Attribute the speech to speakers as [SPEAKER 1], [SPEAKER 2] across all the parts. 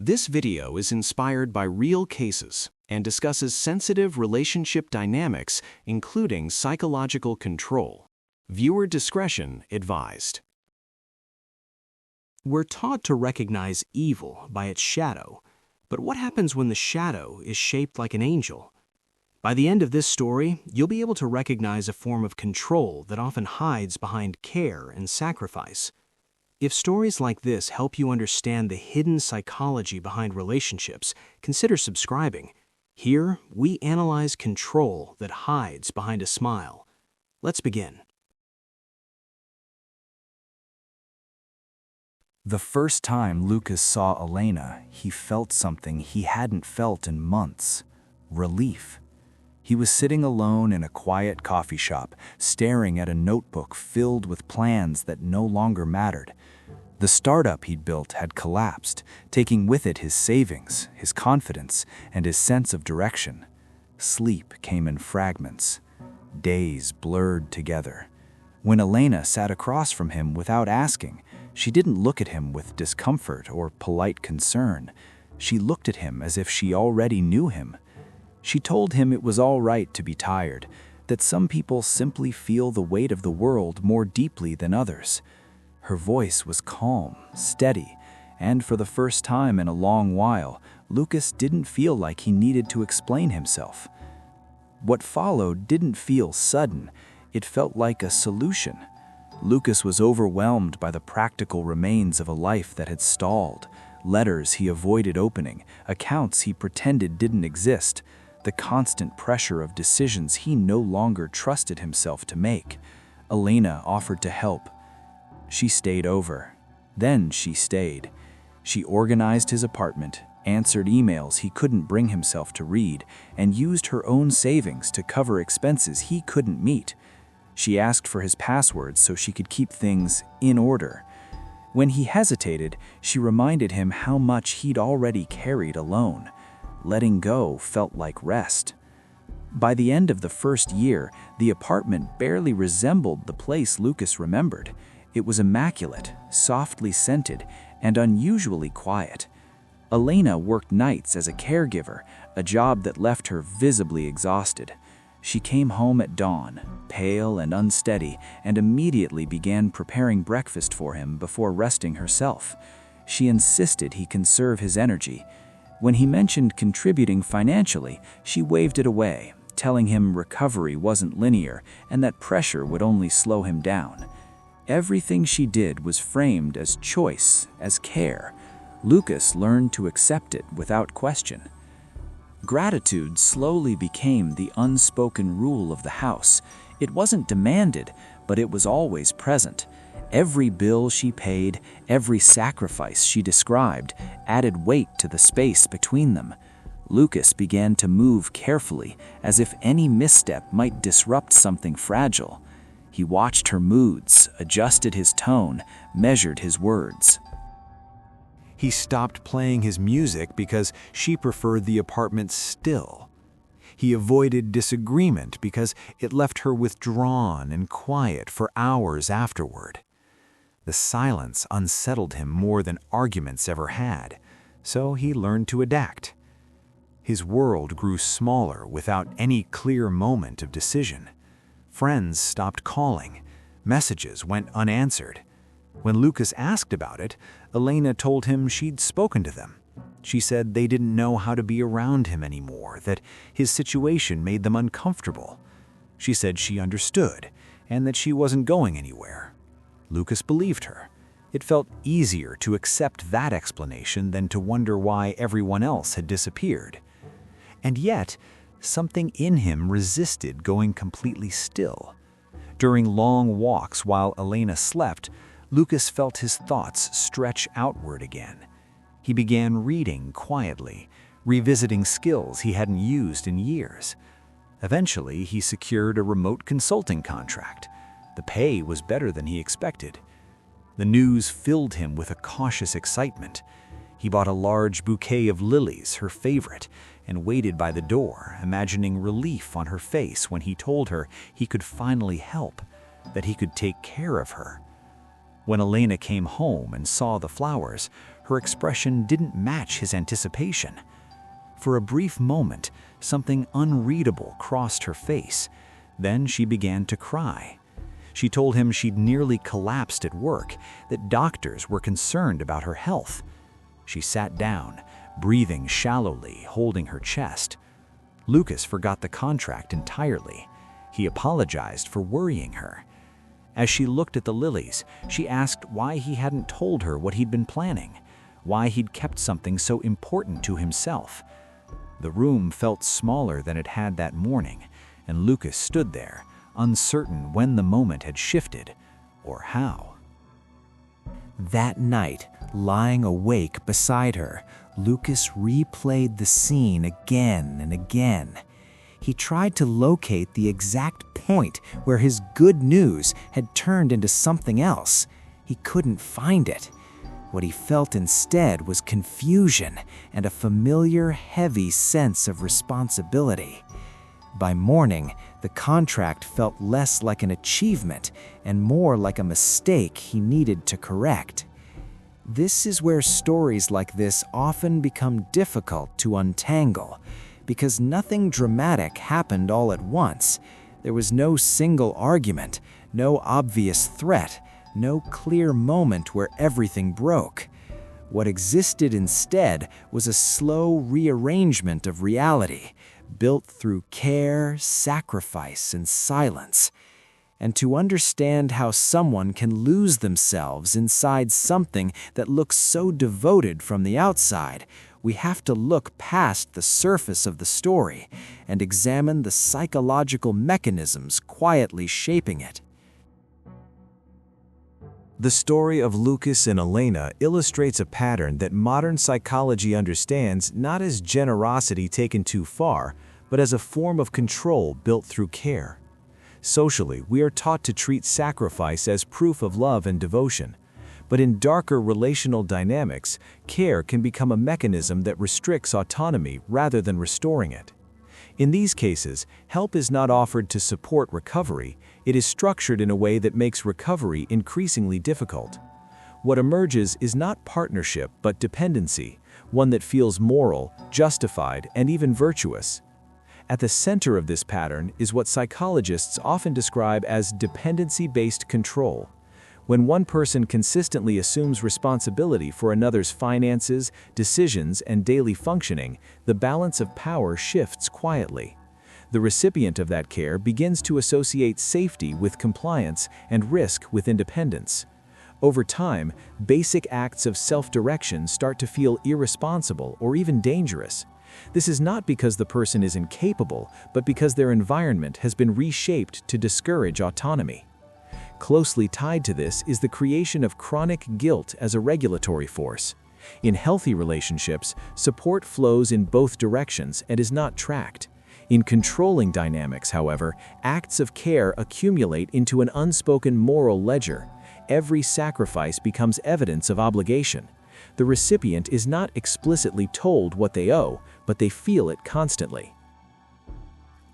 [SPEAKER 1] This video is inspired by real cases and discusses sensitive relationship dynamics, including psychological control. Viewer discretion advised.
[SPEAKER 2] We're taught to recognize evil by its shadow, but what happens when the shadow is shaped like an angel? By the end of this story, you'll be able to recognize a form of control that often hides behind care and sacrifice. If stories like this help you understand the hidden psychology behind relationships, consider subscribing. Here, we analyze control that hides behind a smile. Let's begin.
[SPEAKER 3] The first time Lucas saw Elena, he felt something he hadn't felt in months: relief. He was sitting alone in a quiet coffee shop, staring at a notebook filled with plans that no longer mattered. The startup he'd built had collapsed, taking with it his savings, his confidence, and his sense of direction. Sleep came in fragments. Days blurred together. When Elena sat across from him without asking, she didn't look at him with discomfort or polite concern. She looked at him as if she already knew him. She told him it was all right to be tired, that some people simply feel the weight of the world more deeply than others. Her voice was calm, steady, and for the first time in a long while, Lucas didn't feel like he needed to explain himself. What followed didn't feel sudden, it felt like a solution. Lucas was overwhelmed by the practical remains of a life that had stalled, letters he avoided opening, accounts he pretended didn't exist, the constant pressure of decisions he no longer trusted himself to make. Elena offered to help. She stayed over. Then she stayed. She organized his apartment, answered emails he couldn't bring himself to read, and used her own savings to cover expenses he couldn't meet. She asked for his passwords so she could keep things in order. When he hesitated, she reminded him how much he'd already carried alone. Letting go felt like rest. By the end of the first year, the apartment barely resembled the place Lucas remembered. It was immaculate, softly scented, and unusually quiet. Elena worked nights as a caregiver, a job that left her visibly exhausted. She came home at dawn, pale and unsteady, and immediately began preparing breakfast for him before resting herself. She insisted he conserve his energy. When he mentioned contributing financially, she waved it away, telling him recovery wasn't linear and that pressure would only slow him down. Everything she did was framed as choice, as care. Lucas learned to accept it without question. Gratitude slowly became the unspoken rule of the house. It wasn't demanded, but it was always present. Every bill she paid, every sacrifice she described, added weight to the space between them. Lucas began to move carefully, as if any misstep might disrupt something fragile. He watched her moods, adjusted his tone, measured his words.
[SPEAKER 4] He stopped playing his music because she preferred the apartment still. He avoided disagreement because it left her withdrawn and quiet for hours afterward. The silence unsettled him more than arguments ever had, so he learned to adapt. His world grew smaller without any clear moment of decision. Friends stopped calling. Messages went unanswered. When Lucas asked about it, Elena told him she'd spoken to them. She said they didn't know how to be around him anymore, that his situation made them uncomfortable. She said she understood, and that she wasn't going anywhere. Lucas believed her. It felt easier to accept that explanation than to wonder why everyone else had disappeared. And yet, something in him resisted going completely still. During long walks while Elena slept, Lucas felt his thoughts stretch outward again. He began reading quietly, revisiting skills he hadn't used in years. Eventually, he secured a remote consulting contract. The pay was better than he expected. The news filled him with a cautious excitement. He bought a large bouquet of lilies, her favorite, and waited by the door, imagining relief on her face when he told her he could finally help, that he could take care of her. When Elena came home and saw the flowers, her expression didn't match his anticipation. For a brief moment, something unreadable crossed her face. Then she began to cry. She told him she'd nearly collapsed at work, that doctors were concerned about her health. She sat down, breathing shallowly, holding her chest. Lucas forgot the contract entirely. He apologized for worrying her. As she looked at the lilies, she asked why he hadn't told her what he'd been planning, why he'd kept something so important to himself. The room felt smaller than it had that morning, and Lucas stood there, uncertain when the moment had shifted, or how.
[SPEAKER 3] That night, lying awake beside her, Lucas replayed the scene again and again. He tried to locate the exact point where his good news had turned into something else. He couldn't find it. What he felt instead was confusion and a familiar, heavy sense of responsibility. By morning, the contract felt less like an achievement and more like a mistake he needed to correct. This is where stories like this often become difficult to untangle, because nothing dramatic happened all at once. There was no single argument, no obvious threat, no clear moment where everything broke. What existed instead was a slow rearrangement of reality, built through care, sacrifice, and silence. And to understand how someone can lose themselves inside something that looks so devoted from the outside, we have to look past the surface of the story and examine the psychological mechanisms quietly shaping it.
[SPEAKER 4] The story of Lucas and Elena illustrates a pattern that modern psychology understands not as generosity taken too far, but as a form of control built through care. Socially, we are taught to treat sacrifice as proof of love and devotion. But in darker relational dynamics, care can become a mechanism that restricts autonomy rather than restoring it. In these cases, help is not offered to support recovery, it is structured in a way that makes recovery increasingly difficult. What emerges is not partnership but dependency, one that feels moral, justified, and even virtuous. At the center of this pattern is what psychologists often describe as dependency-based control. When one person consistently assumes responsibility for another's finances, decisions, and daily functioning, the balance of power shifts quietly. The recipient of that care begins to associate safety with compliance and risk with independence. Over time, basic acts of self-direction start to feel irresponsible or even dangerous. This is not because the person is incapable, but because their environment has been reshaped to discourage autonomy. Closely tied to this is the creation of chronic guilt as a regulatory force. In healthy relationships, support flows in both directions and is not tracked. In controlling dynamics, however, acts of care accumulate into an unspoken moral ledger. Every sacrifice becomes evidence of obligation. The recipient is not explicitly told what they owe, but they feel it constantly.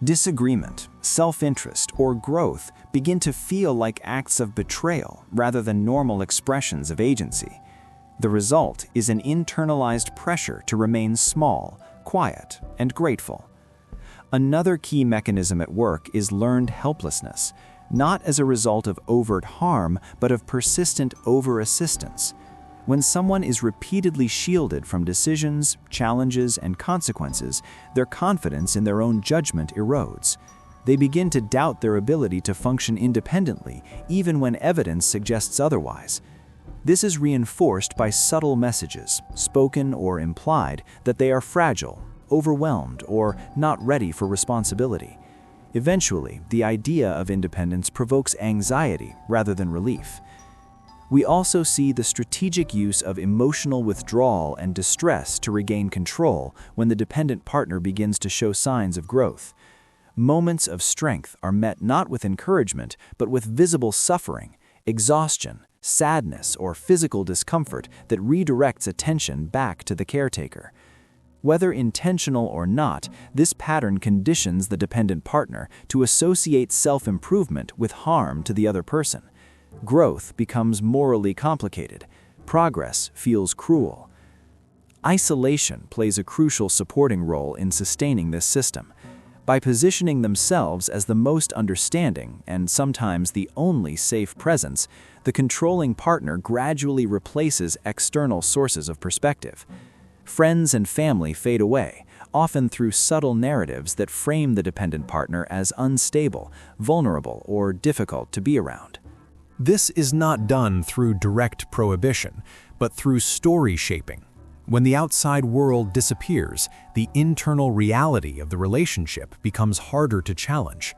[SPEAKER 3] Disagreement, self-interest, or growth begin to feel like acts of betrayal rather than normal expressions of agency. The result is an internalized pressure to remain small, quiet, and grateful. Another key mechanism at work is learned helplessness, not as a result of overt harm, but of persistent over-assistance. When someone is repeatedly shielded from decisions, challenges, and consequences, their confidence in their own judgment erodes. They begin to doubt their ability to function independently, even when evidence suggests otherwise. This is reinforced by subtle messages, spoken or implied, that they are fragile, overwhelmed, or not ready for responsibility. Eventually, the idea of independence provokes anxiety rather than relief. We also see the strategic use of emotional withdrawal and distress to regain control when the dependent partner begins to show signs of growth. Moments of strength are met not with encouragement, but with visible suffering, exhaustion, sadness, or physical discomfort that redirects attention back to the caretaker. Whether intentional or not, this pattern conditions the dependent partner to associate self-improvement with harm to the other person. Growth becomes morally complicated. Progress feels cruel. Isolation plays a crucial supporting role in sustaining this system. By positioning themselves as the most understanding and sometimes the only safe presence, the controlling partner gradually replaces external sources of perspective. Friends and family fade away, often through subtle narratives that frame the dependent partner as unstable, vulnerable, or difficult to be around.
[SPEAKER 4] This is not done through direct prohibition, but through story shaping. When the outside world disappears, the internal reality of the relationship becomes harder to challenge.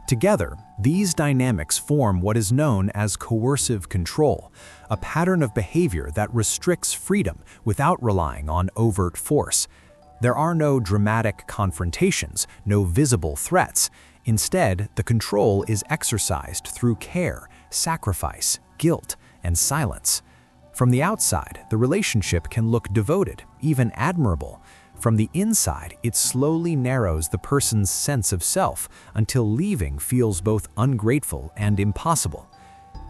[SPEAKER 4] Together, these dynamics form what is known as coercive control, a pattern of behavior that restricts freedom without relying on overt force. There are no dramatic confrontations, no visible threats. Instead, the control is exercised through care, sacrifice, guilt, and silence. From the outside, the relationship can look devoted, even admirable. From the inside, it slowly narrows the person's sense of self until leaving feels both ungrateful and impossible.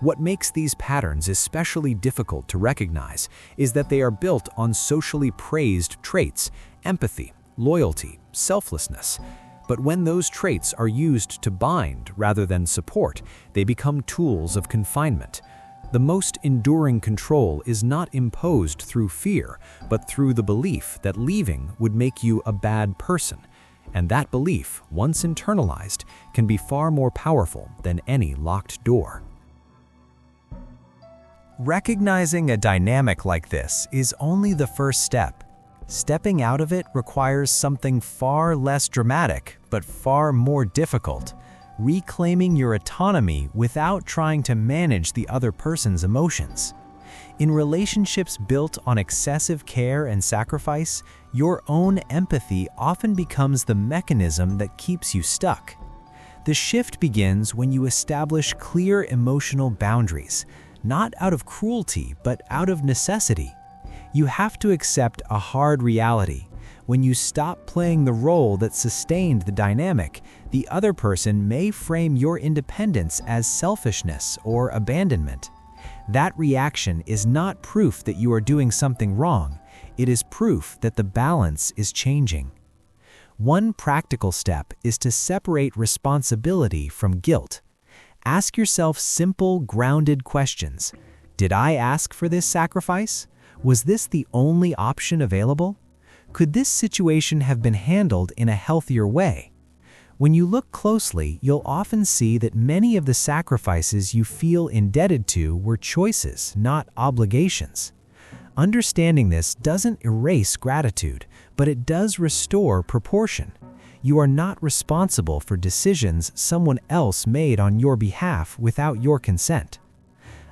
[SPEAKER 4] What makes these patterns especially difficult to recognize is that they are built on socially praised traits: empathy, loyalty, selflessness. But when those traits are used to bind rather than support, they become tools of confinement. The most enduring control is not imposed through fear, but through the belief that leaving would make you a bad person. And that belief, once internalized, can be far more powerful than any locked door. Recognizing a dynamic like this is only the first step. Stepping out of it requires something far less dramatic, but far more difficult: reclaiming your autonomy without trying to manage the other person's emotions. In relationships built on excessive care and sacrifice, your own empathy often becomes the mechanism that keeps you stuck. The shift begins when you establish clear emotional boundaries, not out of cruelty, but out of necessity. You have to accept a hard reality. When you stop playing the role that sustained the dynamic, the other person may frame your independence as selfishness or abandonment. That reaction is not proof that you are doing something wrong. It is proof that the balance is changing. One practical step is to separate responsibility from guilt. Ask yourself simple, grounded questions. Did I ask for this sacrifice? Was this the only option available? Could this situation have been handled in a healthier way? When you look closely, you'll often see that many of the sacrifices you feel indebted to were choices, not obligations. Understanding this doesn't erase gratitude, but it does restore proportion. You are not responsible for decisions someone else made on your behalf without your consent.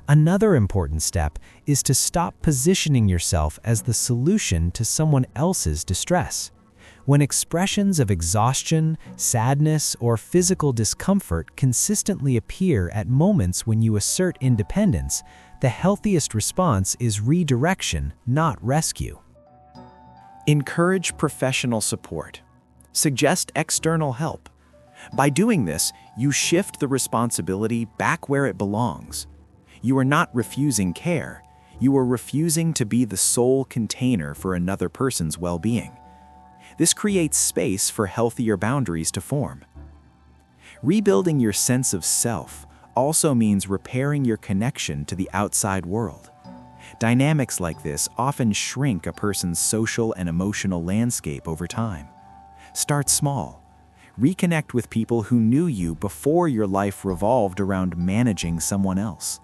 [SPEAKER 4] Another important step is to stop positioning yourself as the solution to someone else's distress. When expressions of exhaustion, sadness, or physical discomfort consistently appear at moments when you assert independence, the healthiest response is redirection, not rescue.
[SPEAKER 1] Encourage professional support. Suggest external help. By doing this, you shift the responsibility back where it belongs. You are not refusing care. You are refusing to be the sole container for another person's well-being. This creates space for healthier boundaries to form. Rebuilding your sense of self also means repairing your connection to the outside world. Dynamics like this often shrink a person's social and emotional landscape over time. Start small. Reconnect with people who knew you before your life revolved around managing someone else.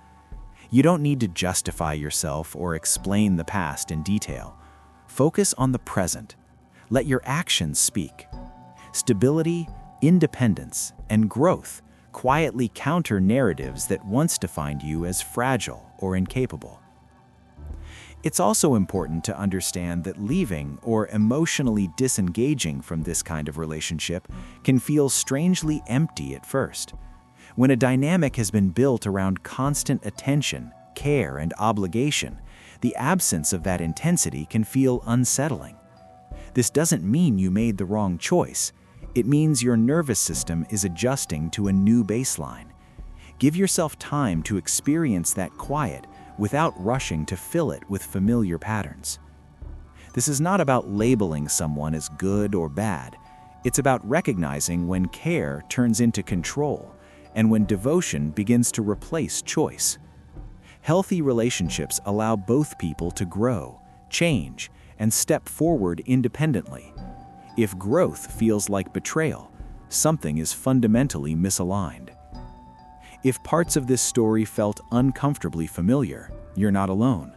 [SPEAKER 1] You don't need to justify yourself or explain the past in detail. Focus on the present. Let your actions speak. Stability, independence, and growth quietly counter narratives that once defined you as fragile or incapable. It's also important to understand that leaving or emotionally disengaging from this kind of relationship can feel strangely empty at first. When a dynamic has been built around constant attention, care, and obligation, the absence of that intensity can feel unsettling. This doesn't mean you made the wrong choice. It means your nervous system is adjusting to a new baseline. Give yourself time to experience that quiet without rushing to fill it with familiar patterns. This is not about labeling someone as good or bad. It's about recognizing when care turns into control and when devotion begins to replace choice. Healthy relationships allow both people to grow, change, and step forward independently. If growth feels like betrayal, something is fundamentally misaligned. If parts of this story felt uncomfortably familiar, you're not alone.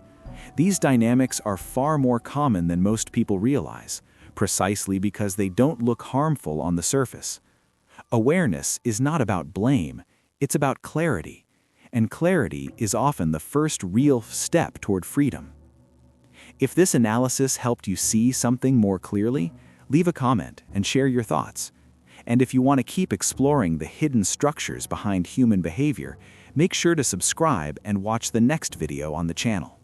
[SPEAKER 1] These dynamics are far more common than most people realize, precisely because they don't look harmful on the surface. Awareness is not about blame, it's about clarity, and clarity is often the first real step toward freedom. If this analysis helped you see something more clearly, leave a comment and share your thoughts. And if you want to keep exploring the hidden structures behind human behavior, make sure to subscribe and watch the next video on the channel.